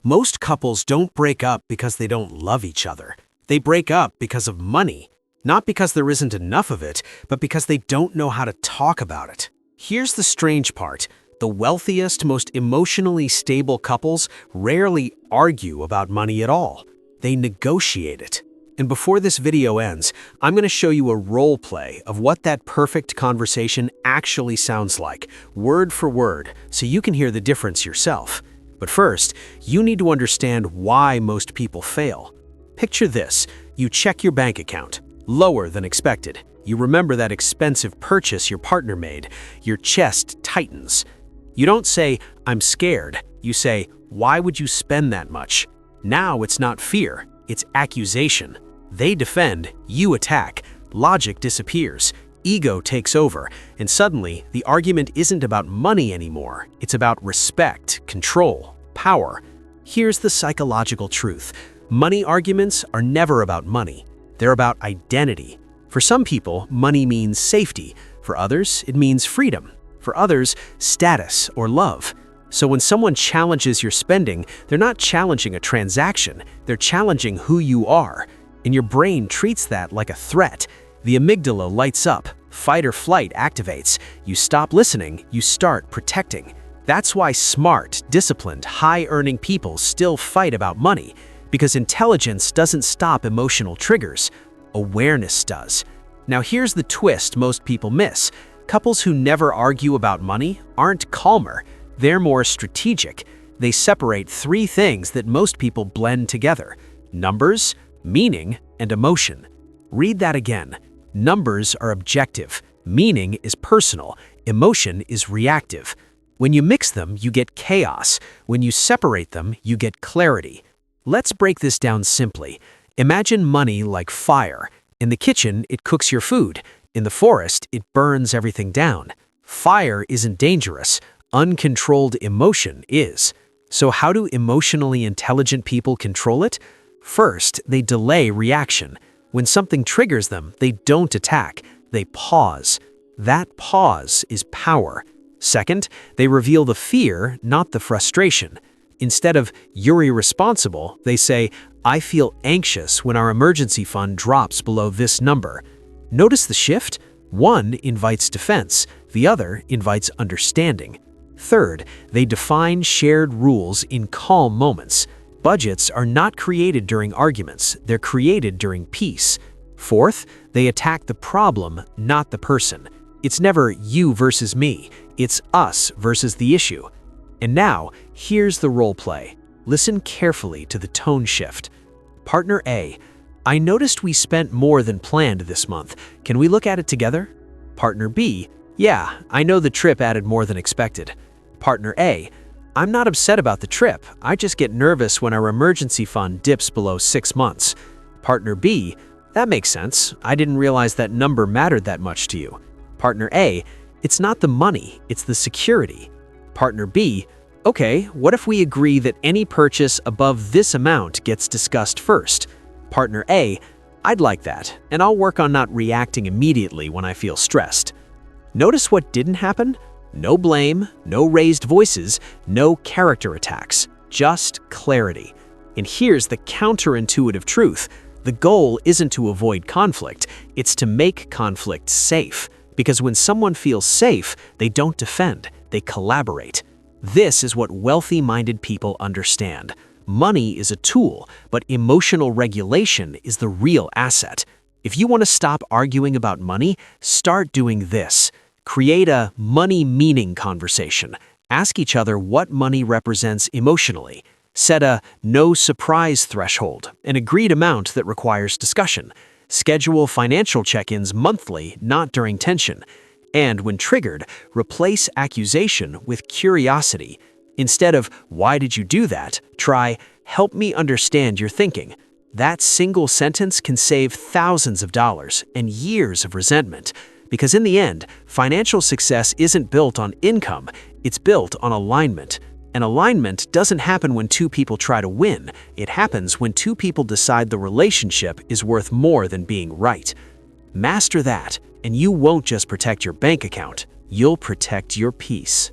Most couples don't break up because they don't love each other. They break up because of money. Not because there isn't enough of it, but because they don't know how to talk about it. Here's the strange part. The wealthiest, most emotionally stable couples rarely argue about money at all. They negotiate it. And before this video ends, I'm going to show you a role play of what that perfect conversation actually sounds like, word for word, so you can hear the difference yourself. But first, you need to understand why most people fail. Picture this. You check your bank account. Lower than expected. You remember that expensive purchase your partner made. Your chest tightens. You don't say, "I'm scared." You say, "Why would you spend that much?" Now it's not fear, it's accusation. They defend, you attack. Logic disappears. Ego takes over, and suddenly the argument isn't about money anymore. It's about respect, control, power. Here's the psychological truth. Money arguments are never about money. They're about identity. For some people, money means safety. For others, it means freedom. For others, status or love. So when someone challenges your spending, they're not challenging a transaction. They're challenging who you are. And your brain treats that like a threat. The amygdala lights up. Fight or flight activates. You stop listening, you start protecting. That's why smart, disciplined, high-earning people still fight about money. Because intelligence doesn't stop emotional triggers. Awareness does. Now here's the twist most people miss. Couples who never argue about money aren't calmer. They're more strategic. They separate three things that most people blend together: numbers, meaning, and emotion. Read that again. Numbers are objective. Meaning is personal. Emotion is reactive. When you mix them, you get chaos. When you separate them, you get clarity. Let's break this down simply. Imagine money like fire. In the kitchen, it cooks your food. In the forest, it burns everything down. Fire isn't dangerous. Uncontrolled emotion is. So how do emotionally intelligent people control it? First, they delay reaction. When something triggers them, they don't attack. They pause. That pause is power. Second, they reveal the fear, not the frustration. Instead of "you're irresponsible," they say, "I feel anxious when our emergency fund drops below this number." Notice the shift? One invites defense, the other invites understanding. Third, they define shared rules in calm moments. Budgets are not created during arguments, they're created during peace. Fourth, they attack the problem, not the person. It's never you versus me, it's us versus the issue. And now, here's the role play. Listen carefully to the tone shift. Partner A: "I noticed we spent more than planned this month. Can we look at it together?" Partner B: "Yeah, I know the trip added more than expected." Partner A: "I'm not upset about the trip. I just get nervous when our emergency fund dips below 6 months." Partner B: "That makes sense. I didn't realize that number mattered that much to you." Partner A: "It's not the money, it's the security." Partner B: "Okay, what if we agree that any purchase above this amount gets discussed first?" Partner A: "I'd like that, and I'll work on not reacting immediately when I feel stressed." Notice what didn't happen? No blame, no raised voices, no character attacks, just clarity. And here's the counterintuitive truth. The goal isn't to avoid conflict, it's to make conflict safe. Because when someone feels safe, they don't defend, they collaborate. This is what wealthy-minded people understand. Money is a tool, but emotional regulation is the real asset. If you want to stop arguing about money, start doing this. Create a money-meaning conversation. Ask each other what money represents emotionally. Set a no-surprise threshold, an agreed amount that requires discussion. Schedule financial check-ins monthly, not during tension. And when triggered, replace accusation with curiosity. Instead of "why did you do that?" try "help me understand your thinking." That single sentence can save thousands of dollars and years of resentment. Because in the end, financial success isn't built on income, it's built on alignment. And alignment doesn't happen when two people try to win. It happens when two people decide the relationship is worth more than being right. Master that, and you won't just protect your bank account, you'll protect your peace.